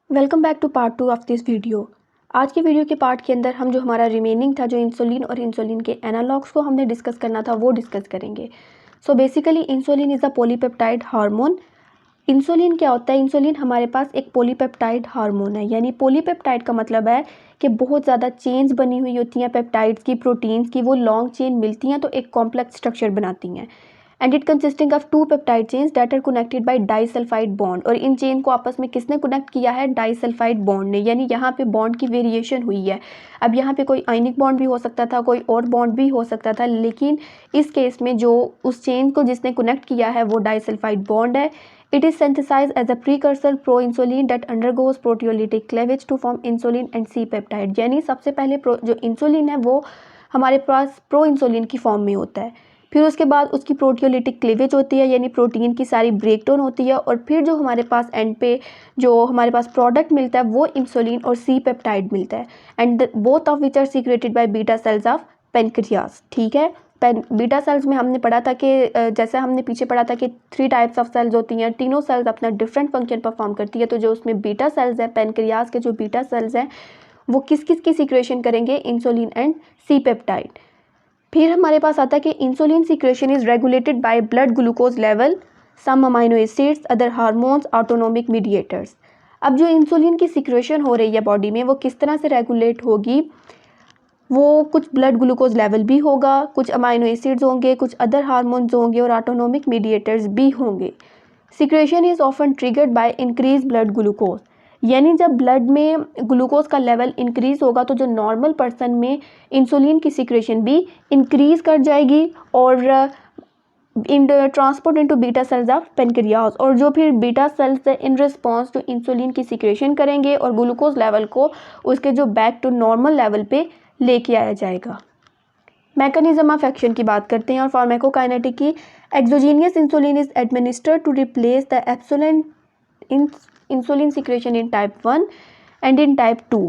Welcome back to part 2 of this video. आज के video के पार्ट के अंदर हम जो हमारा रिमेनिंग था, जो इंसुलिन और इंसुलिन के एनालॉग्स को हमने डिस्कस करना था, वो डिस्कस करेंगे। So basically insulin is a polypeptide hormone. Insulin क्या होता है? इंसुलिन हमारे पास एक पॉलीपेप्टाइड हार्मोन है। यानी पॉलीपेप्टाइड का मतलब है कि बहुत ज़्यादा चेन्स बनी हुई होती हैं पेप्टाइड्स की, प्रोटीन्स की। वो लॉन्ग चेन मिलती हैं तो एक कॉम्प्लेक्स स्ट्रक्चर बनाती हैं। And it consisting of two peptide chains that are connected by disulphide bond. और इन चेन को आपस में किसने कनेक्ट किया है? डाइसल्फाइड बॉन्ड ने। यानी यहाँ पे बॉन्ड की वेरिएशन हुई है। अब यहाँ पे कोई आयनिक बॉन्ड भी हो सकता था, कोई और बॉन्ड भी हो सकता था, लेकिन इस केस में जो उस चेन को जिसने कनेक्ट किया है वो डाइसल्फाइड बॉन्ड है। It is synthesized as a precursor pro-insulin that undergoes proteolytic cleavage to form insulin and C-peptide। यानी सबसे पहले जो इंसुलिन है वो हमारे पास प्रो इंसुलिन की फॉर्म में होता है। फिर उसके बाद उसकी प्रोटियोलिटिक क्लीवेज होती है, यानी प्रोटीन की सारी ब्रेकडाउन होती है। और फिर जो हमारे पास एंड पे जो हमारे पास प्रोडक्ट मिलता है वो इंसुलिन और सी पेप्टाइड मिलता है। And both of which are secreted by beta cells of pancreas. ठीक है, बीटा सेल्स में हमने पढ़ा था कि जैसे हमने पीछे पढ़ा था कि 3 टाइप्स ऑफ सेल्स होती हैं। तीनों सेल्स अपना डिफरेंट फंक्शन परफॉर्म करती है। तो जो उसमें बीटा सेल्स हैं, पेनक्रियास के जो बीटा सेल्स हैं, वो किस किस की सीक्रेशन करेंगे? Insulin and C peptide. फिर हमारे पास आता है कि insulin secretion is regulated by blood glucose level, some amino acids, other hormones, autonomic mediators. अब जो इंसुलिन की सीक्रेशन हो रही है बॉडी में, वो किस तरह से रेगुलेट होगी? वो कुछ ब्लड ग्लूकोज लेवल भी होगा, कुछ अमाइनो एसिड्स होंगे, कुछ अदर हार्मोन्स होंगे और ऑटोनोमिक मीडिएटर्स भी होंगे। Secretion is often triggered by increase blood glucose. यानी जब ब्लड में ग्लूकोज का लेवल इंक्रीज होगा तो जो नॉर्मल पर्सन में इंसुलिन की सिक्रेशन भी इंक्रीज कर जाएगी और इन transport into beta cells of pancreas. और जो फिर beta cells in response to insulin की सिक्रेशन करेंगे और ग्लूकोज लेवल को उसके जो बैक टू नॉर्मल लेवल पे लेके आया जाएगा। मैकेनिज्म ऑफ एक्शन की बात करते हैं और फार्माकोकाइनेटिक की। Exogenous insulin is administered to replace the absolute insulin secretion in type 1 and in type 2।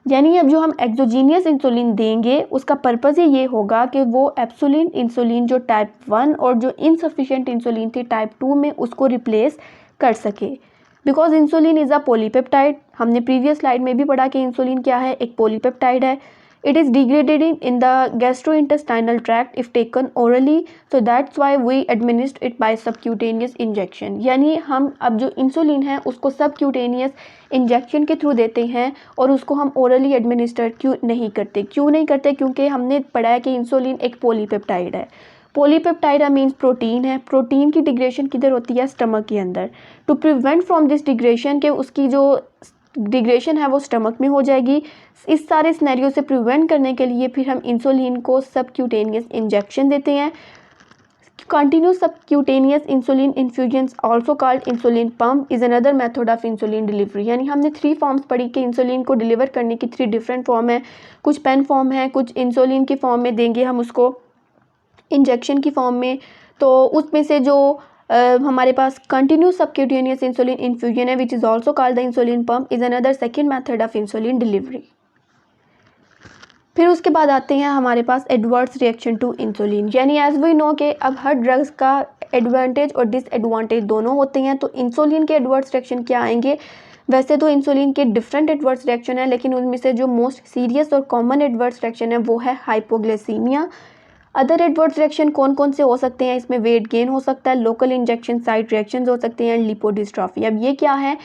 यानी अब जो हम एक्सोजीनियस इंसुलिन देंगे उसका पर्पज़ ये होगा कि वो एब्सोलिन इंसुलिन जो टाइप 1 और जो इनसफिशिएंट इंसुलिन थी टाइप 2 में, उसको रिप्लेस कर सके। Because insulin is a polypeptide. हमने प्रीवियस स्लाइड में भी पढ़ा कि इंसुलिन क्या है? एक पॉलीपेप्टाइड है। It is degraded in the gastrointestinal tract if taken orally, so that's why we administer it by subcutaneous injection। यानी हम अब जो इंसुलिन है उसको सबक्यूटेनियस इंजेक्शन के थ्रू देते हैं और उसको हम ओरली एडमिनिस्टर क्यों नहीं करते? क्योंकि हमने पढ़ा है कि इंसुलिन एक पॉलीपेप्टाइड है। पॉलीपेप्टाइड मीन्स प्रोटीन है। प्रोटीन की डिग्रेशन किधर होती है? स्टमक के अंदर। To prevent from this degradation, के उसकी जो डिग्रेशन है वो स्टमक में हो जाएगी। इस सारे सिनेरियो से प्रिवेंट करने के लिए फिर हम इंसुलिन को सबक्यूटेनियस इंजेक्शन देते हैं। Continuous subcutaneous insulin infusions also called insulin pump is another method of insulin delivery. यानी हमने 3 फॉर्म्स पढ़ी कि इंसुलिन को डिलीवर करने की 3 डिफरेंट फॉर्म है। कुछ पेन फॉर्म है, कुछ इंसुलिन की फॉर्म में देंगे हम उसको, इंजेक्शन की फॉर्म में। तो उसमें से जो हमारे पास कंटिन्यूस सबक्यूटेनियस इंसुलिन इन्फ्यूजन है, which is also called the insulin pump, is another second method of insulin delivery. फिर उसके बाद आते हैं हमारे पास एडवर्स रिएक्शन टू इंसुलिन। यानी एज वी नो कि अब हर ड्रग्स का एडवांटेज और डिसएडवांटेज दोनों होते हैं। तो इंसुलिन के एडवर्स रिएक्शन क्या आएंगे? वैसे तो इंसुलिन के डिफरेंट एडवर्स रिएक्शन है, लेकिन उनमें से जो मोस्ट सीरियस और कॉमन एडवर्स रिएक्शन है वो है हाइपोग्लाइसीमिया। अदर एडवर्स रिएक्शन कौन कौन से हो सकते हैं? इसमें वेट गेन हो सकता है, लोकल इंजेक्शन साइट रिएक्शंस हो सकते हैं, लिपोडिस्ट्रॉफी। अब ये क्या है?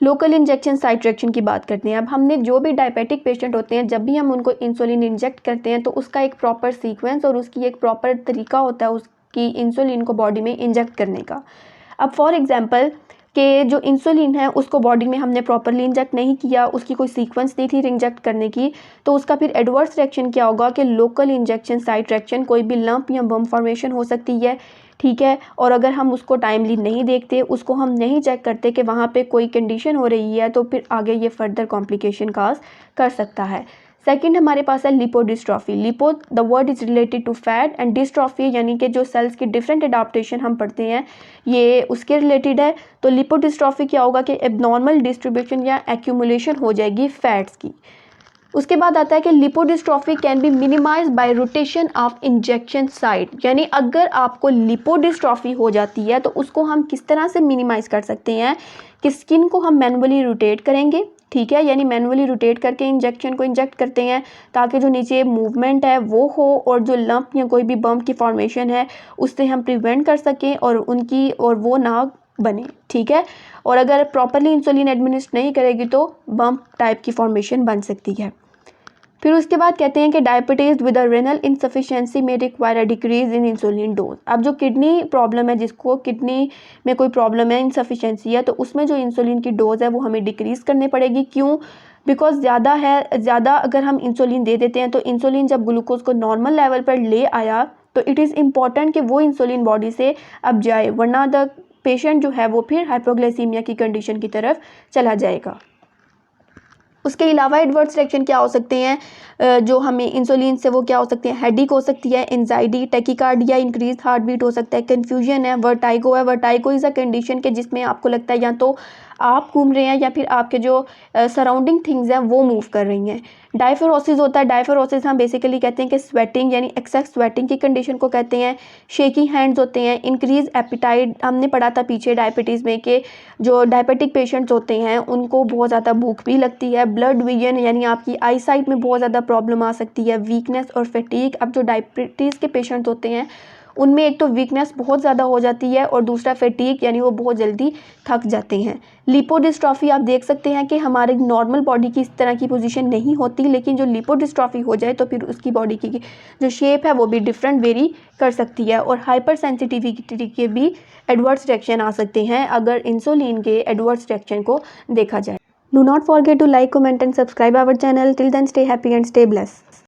लोकल इंजेक्शन साइट रिएक्शन की बात करते हैं। अब हमने जो भी डायबिटिक पेशेंट होते हैं, जब भी हम उनको इंसुलिन इंजेक्ट करते हैं तो उसका एक प्रॉपर सीक्वेंस और उसकी एक प्रॉपर तरीका होता है उसकी इंसुलिन को बॉडी में इंजेक्ट करने का। अब फॉर एग्जांपल कि जो इंसुलिन है उसको बॉडी में हमने प्रॉपरली इंजेक्ट नहीं किया, उसकी कोई सीक्वेंस नहीं थी इंजेक्ट करने की, तो उसका फिर एडवर्स रिएक्शन क्या होगा कि लोकल इंजेक्शन साइट रिएक्शन, कोई भी लंप या बम फॉर्मेशन हो सकती है। ठीक है, और अगर हम उसको टाइमली नहीं देखते, उसको हम नहीं चेक करते कि वहाँ पे कोई कंडीशन हो रही है, तो फिर आगे ये फर्दर कॉम्प्लिकेशन काज कर सकता है। सेकंड हमारे पास है lipodystrophy. Lipo the word is related to fat and dystrophy यानी कि जो सेल्स की डिफरेंट एडाप्टेशन हम पढ़ते हैं ये उसके रिलेटेड है। तो लिपोडिस्ट्रॉफी क्या होगा कि एबनॉर्मल डिस्ट्रीब्यूशन या एक्यूमुलेशन हो जाएगी फैट्स की। उसके बाद आता है कि lipodystrophy can be minimised by rotation of injection site, यानी अगर आपको लिपोडिस्ट्रॉफी हो जाती है तो उसको हम किस तरह से मिनिमाइज कर सकते हैं कि स्किन को हम मैनुअली रोटेट करेंगे, ठीक है, यानी मैनुअली रोटेट करके इंजेक्शन को इंजेक्ट करते हैं ताकि जो नीचे मूवमेंट है वो हो और जो लंप या कोई भी बम्प की फॉर्मेशन है उससे हम प्रिवेंट कर सकें और वो ना बने, ठीक है। और अगर प्रॉपरली इंसुलिन एडमिनिस्ट्रेट नहीं करेगी तो बम्प टाइप की फॉर्मेशन बन सकती है। फिर उसके बाद कहते हैं कि diabetes with a renal insufficiency में require a decrease in insulin dose. अब जो किडनी प्रॉब्लम है, जिसको किडनी में कोई प्रॉब्लम है, इनसफिशिएंसी है, तो उसमें जो इंसुलिन की डोज है वो हमें डिक्रीज़ करनी पड़ेगी। क्यों? बिकॉज ज़्यादा अगर हम इंसुलिन दे देते हैं तो इंसुलिन जब ग्लूकोज को नॉर्मल लेवल पर ले आया तो इट इज़ इम्पॉर्टेंट कि वो इंसुलिन बॉडी से अब जाए, वरना द पेशेंट जो है वो फिर हाइपोग्लाइसीमिया की कंडीशन की तरफ चला जाएगा। उसके अलावा एडवर्स रिएक्शन क्या हो सकते हैं जो हमें इंसुलिन से, वो क्या हो सकते हैं? हेडेक हो सकती है, anxiety, tachycardia, increase heart beat हो सकता है, कन्फ्यूजन है, वर्टाइगो है। वर्टाइगो इज़ अ कंडीशन के जिसमें आपको लगता है या तो आप घूम रहे हैं या फिर आपके जो सराउंडिंग थिंग्स हैं वो मूव कर रही हैं। डायफेरोसिस होता है। डायफेरोसिस हम बेसिकली कहते हैं कि स्वेटिंग, यानी एक्सेस स्वेटिंग की कंडीशन को कहते हैं। शेकी हैंड्स होते हैं। इंक्रीज एपिटाइट, हमने पढ़ा था पीछे डायबिटीज़ में कि जो डायबिटिक पेशेंट्स होते हैं उनको बहुत ज़्यादा भूख भी लगती है। ब्लड विजन, यानी आपकी आई साइट में बहुत ज़्यादा प्रॉब्लम आ सकती है। वीकनेस और फटीग, अब जो डायबिटीज़ के पेशेंट्स होते हैं उनमें एक तो वीकनेस बहुत ज़्यादा हो जाती है और दूसरा फटीग, यानी वो बहुत जल्दी थक जाते हैं। लिपोडिस्ट्रॉफी आप देख सकते हैं कि हमारे नॉर्मल बॉडी की इस तरह की पोजीशन नहीं होती, लेकिन जो लिपोडिस्ट्रॉफी हो जाए तो फिर उसकी बॉडी की जो शेप है वो भी डिफरेंट वेरी कर सकती है। और हाइपर सेंसिटिविटी के भी एडवर्स रिएक्शन आ सकते हैं अगर इंसुलिन के एडवर्स रिएक्शन को देखा जाए। Do not forget to like, comment and subscribe our channel. Till then, stay happy and stay blessed.